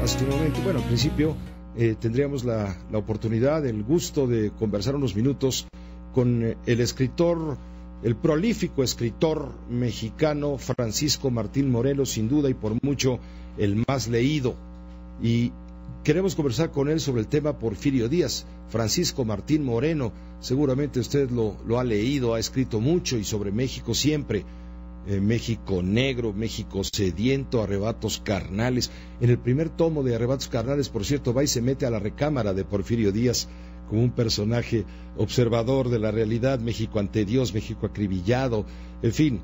este momento. Bueno, al principio tendríamos la oportunidad, el gusto de conversar unos minutos con el escritor, el prolífico escritor mexicano Francisco Martín Moreno, sin duda y por mucho el más leído. Y queremos conversar con él sobre el tema Porfirio Díaz. Francisco Martín Moreno, seguramente usted lo ha leído, ha escrito mucho y sobre México siempre. México negro, México sediento, arrebatos carnales. En el primer tomo de Arrebatos carnales, por cierto, va y se mete a la recámara de Porfirio Díaz como un personaje observador de la realidad, México ante Dios, México acribillado, en fin.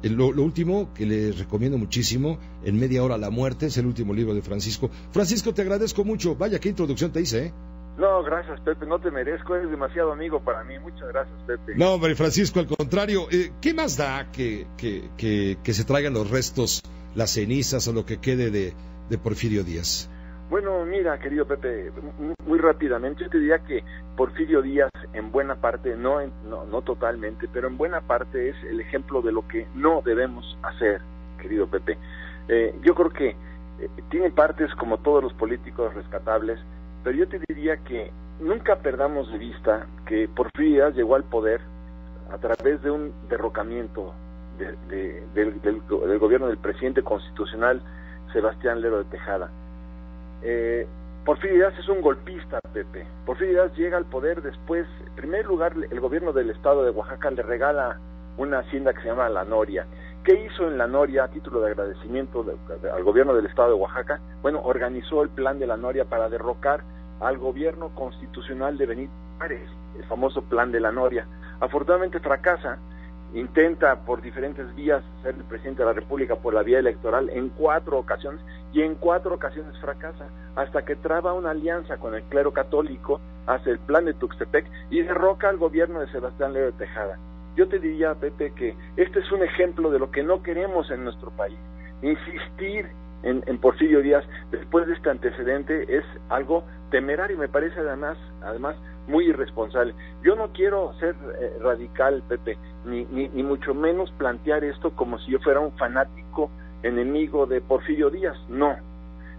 Lo último que le recomiendo muchísimo, En media hora la muerte, es el último libro de Francisco. Francisco, te agradezco mucho. Vaya, qué introducción te hice, ¿eh? No, gracias, Pepe, no te merezco, eres demasiado amigo para mí, muchas gracias, Pepe. No, hombre, Francisco, al contrario, ¿qué más da que se traigan los restos, las cenizas o lo que quede de Porfirio Díaz? Bueno, mira, querido Pepe, muy rápidamente, yo te diría que Porfirio Díaz, en buena parte, no totalmente, pero en buena parte es el ejemplo de lo que no debemos hacer, querido Pepe. Yo creo que tiene partes, como todos los políticos, rescatables, pero yo te diría que nunca perdamos de vista que Porfirio Díaz llegó al poder a través de un derrocamiento del gobierno del presidente constitucional Sebastián Lerdo de Tejada. Porfirio Díaz es un golpista, Pepe. Porfirio Díaz llega al poder después, en primer lugar, el gobierno del estado de Oaxaca le regala una hacienda que se llama La Noria. ¿Qué hizo en La Noria a título de agradecimiento al gobierno del estado de Oaxaca? Bueno, organizó el plan de La Noria para derrocar al gobierno constitucional de Benito Juárez, el famoso plan de La Noria. Afortunadamente fracasa, intenta por diferentes vías ser el presidente de la República por la vía electoral en 4 ocasiones, y en 4 ocasiones fracasa, hasta que traba una alianza con el clero católico, hace el plan de Tuxtepec y derroca al gobierno de Sebastián Lerdo de Tejada. Yo te diría, Pepe, que este es un ejemplo de lo que no queremos en nuestro país. Insistir en Porfirio Díaz después de este antecedente es algo temerario, me parece además muy irresponsable. Yo no quiero ser radical, Pepe, ni mucho menos plantear esto como si yo fuera un fanático enemigo de Porfirio Díaz, no.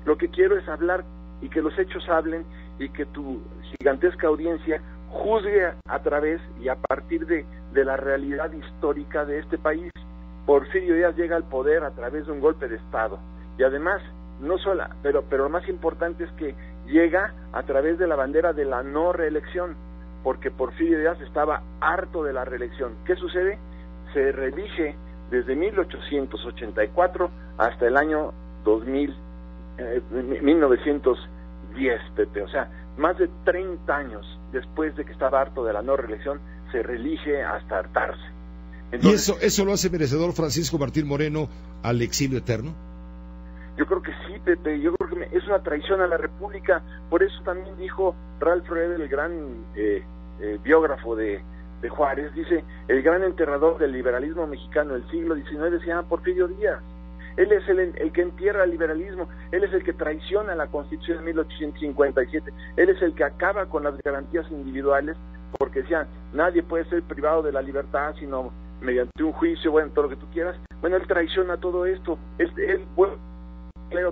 Lo que quiero es hablar y que los hechos hablen y que tu gigantesca audiencia juzgue a través y a partir de la realidad histórica de este país. Porfirio Díaz llega al poder a través de un golpe de Estado y además, no solo, pero lo más importante es que llega a través de la bandera de la no reelección, porque Porfirio Díaz estaba harto de la reelección. ¿Qué sucede? Se reelige desde 1884 hasta el año 1910, Pepe, o sea, más de 30 años después de que estaba harto de la no reelección, se reelige hasta hartarse. Entonces, ¿y eso lo hace merecedor Francisco Martín Moreno al exilio eterno? Yo creo que sí, Pepe, yo creo que es una traición a la República. Por eso también dijo Ralph Redel, el gran biógrafo de Juárez, dice, el gran enterrador del liberalismo mexicano del siglo XIX se llama Porfirio Díaz. Él es el que entierra el liberalismo, él es el que traiciona la Constitución de 1857, él es el que acaba con las garantías individuales, porque decían, nadie puede ser privado de la libertad sino mediante un juicio, bueno, todo lo que tú quieras. Bueno, él traiciona todo esto, él bueno,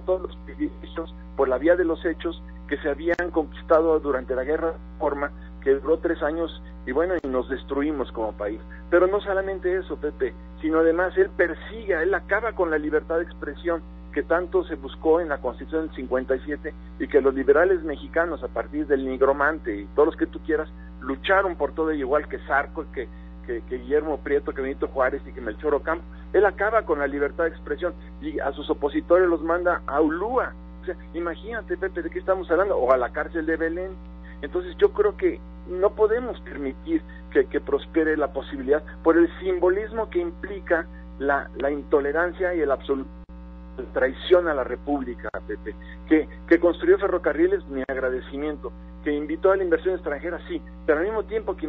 todos los privilegios por la vía de los hechos que se habían conquistado durante la Guerra de Reforma, que duró 3 años, y bueno, y nos destruimos como país. Pero no solamente eso, Pepe, sino además él acaba con la libertad de expresión que tanto se buscó en la Constitución del 57 y que los liberales mexicanos, a partir del Nigromante y todos los que tú quieras, lucharon por todo ello, igual que Zarco, que Guillermo Prieto, que Benito Juárez y que Melchor Ocampo. Él acaba con la libertad de expresión y a sus opositores los manda a Ulúa. O sea, imagínate, Pepe, ¿de qué estamos hablando? O a la cárcel de Belén. Entonces yo creo que no podemos permitir que prospere la posibilidad por el simbolismo que implica la intolerancia y el absoluto traición a la República, Pepe, que construyó ferrocarriles, mi agradecimiento, que invitó a la inversión extranjera, sí, pero al mismo tiempo que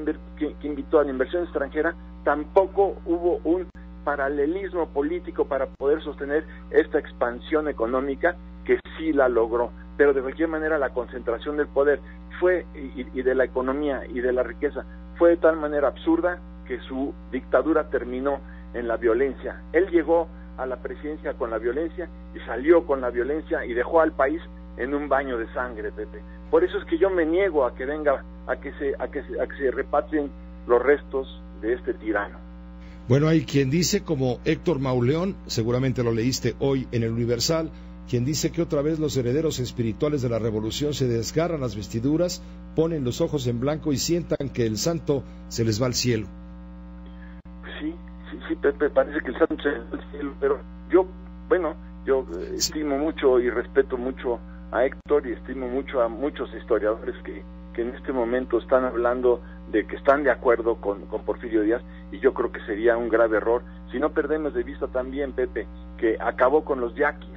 invitó a la inversión extranjera, tampoco hubo un paralelismo político para poder sostener esta expansión económica que sí la logró, pero de cualquier manera la concentración del poder fue y de la economía y de la riqueza fue de tal manera absurda que su dictadura terminó en la violencia. Él llegó a la presidencia con la violencia y salió con la violencia y dejó al país en un baño de sangre, Pepe. Por eso es que yo me niego a que venga, a que se repatrien los restos de este tirano. Bueno, hay quien dice, como Héctor Mauleón, seguramente lo leíste hoy en el Universal, quien dice que otra vez los herederos espirituales de la revolución se desgarran las vestiduras, ponen los ojos en blanco y sientan que el santo se les va al cielo. Sí, Pepe, parece que el santo se les va al cielo, pero yo estimo mucho y respeto mucho a Héctor y estimo mucho a muchos historiadores que en este momento están hablando de que están de acuerdo con Porfirio Díaz, y yo creo que sería un grave error si no perdemos de vista también, Pepe, que acabó con los yaquis.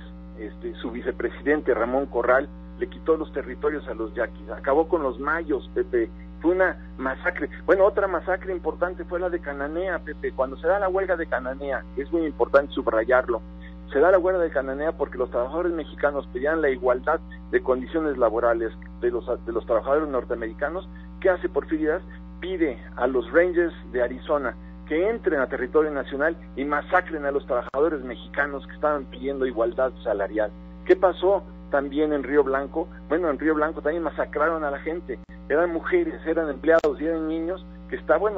Su vicepresidente Ramón Corral le quitó los territorios a los yaquis, acabó con los mayos, Pepe. Fue una masacre. Bueno, otra masacre importante fue la de Cananea, Pepe. Cuando se da la huelga de Cananea, es muy importante subrayarlo, se da la huelga de Cananea porque los trabajadores mexicanos pedían la igualdad de condiciones laborales de los trabajadores norteamericanos. ¿Qué hace Porfirio Díaz? Pide a los Rangers de Arizona que entren a territorio nacional y masacren a los trabajadores mexicanos que estaban pidiendo igualdad salarial. ¿Qué pasó también en Río Blanco? Bueno, en Río Blanco también masacraron a la gente. Eran mujeres, eran empleados y eran niños que estaban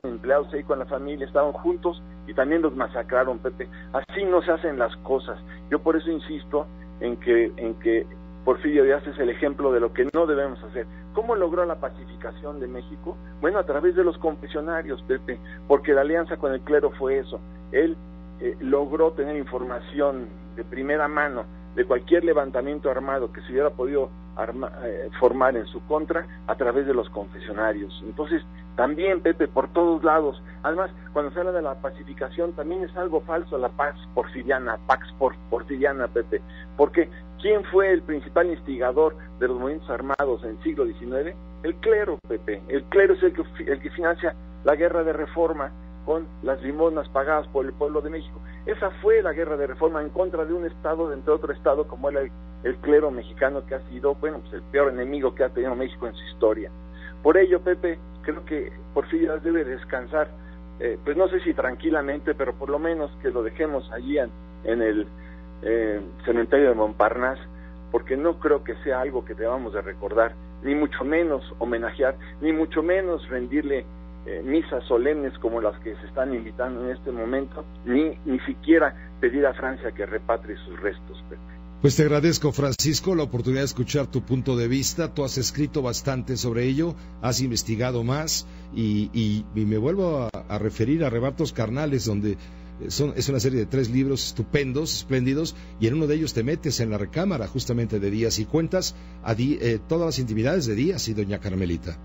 empleados ahí con la familia, estaban juntos y también los masacraron, Pepe. Así no se hacen las cosas. Yo por eso insisto en que Porfirio Díaz es el ejemplo de lo que no debemos hacer. ¿Cómo logró la pacificación de México? Bueno, a través de los confesionarios, Pepe, porque la alianza con el clero fue eso. Él logró tener información de primera mano de cualquier levantamiento armado que se hubiera podido formar en su contra a través de los confesionarios. Entonces, también, Pepe, por todos lados. Además, cuando se habla de la pacificación, también es algo falso la Pax Porfiriana, Pepe, porque ¿quién fue el principal instigador de los movimientos armados en el siglo XIX? El clero, Pepe. El clero es el que financia la guerra de reforma con las limosnas pagadas por el pueblo de México. Esa fue la guerra de reforma en contra de un estado, entre otro estado, como era el clero mexicano, que ha sido, el peor enemigo que ha tenido México en su historia. Por ello, Pepe, creo que Porfirio Díaz debe descansar, pues no sé si tranquilamente, pero por lo menos que lo dejemos allí en el cementerio de Montparnasse, porque no creo que sea algo que debamos de recordar, ni mucho menos homenajear, ni mucho menos rendirle misas solemnes como las que se están invitando en este momento, ni siquiera pedir a Francia que repatrie sus restos, Pepe. Pues te agradezco, Francisco, la oportunidad de escuchar tu punto de vista. Tú has escrito bastante sobre ello, has investigado más y me vuelvo a referir a Arrebatos Carnales, donde es una serie de 3 libros estupendos, espléndidos, y en uno de ellos te metes en la recámara justamente de Díaz y cuentas todas las intimidades de Díaz y doña Carmelita.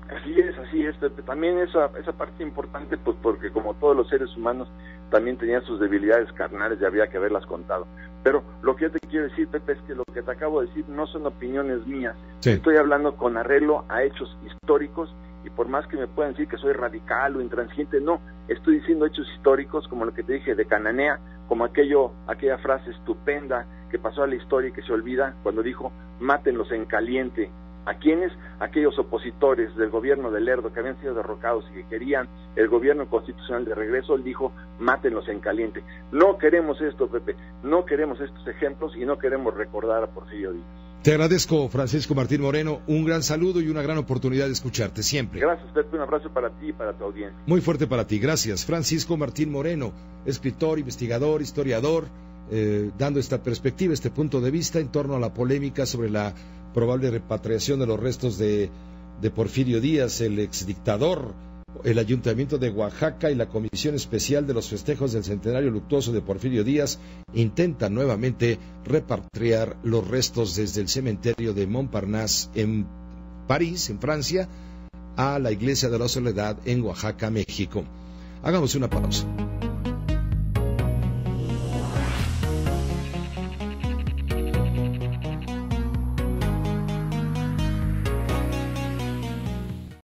Así es, Pepe. También esa parte importante, pues porque como todos los seres humanos también tenían sus debilidades carnales y había que haberlas contado. Pero lo que yo te quiero decir, Pepe, es que lo que te acabo de decir no son opiniones mías. Sí. Estoy hablando con arreglo a hechos históricos, y por más que me puedan decir que soy radical o intransigente, no, estoy diciendo hechos históricos como lo que te dije de Cananea, como aquella frase estupenda que pasó a la historia y que se olvida cuando dijo, mátenlos en caliente. ¿A quiénes? Aquellos opositores del gobierno de Lerdo que habían sido derrocados y que querían el gobierno constitucional de regreso. Él dijo, mátenlos en caliente. No queremos esto, Pepe, no queremos estos ejemplos y no queremos recordar a Porfirio Díaz. Te agradezco, Francisco Martín Moreno, un gran saludo y una gran oportunidad de escucharte siempre. Gracias, Pepe, un abrazo para ti y para tu audiencia. Muy fuerte para ti, gracias. Francisco Martín Moreno, escritor, investigador, historiador, dando esta perspectiva, este punto de vista en torno a la polémica sobre la probable repatriación de los restos de Porfirio Díaz, el exdictador. El Ayuntamiento de Oaxaca y la Comisión Especial de los Festejos del Centenario Luctuoso de Porfirio Díaz intentan nuevamente repatriar los restos desde el cementerio de Montparnasse en París, en Francia, a la Iglesia de la Soledad en Oaxaca, México. Hagamos una pausa.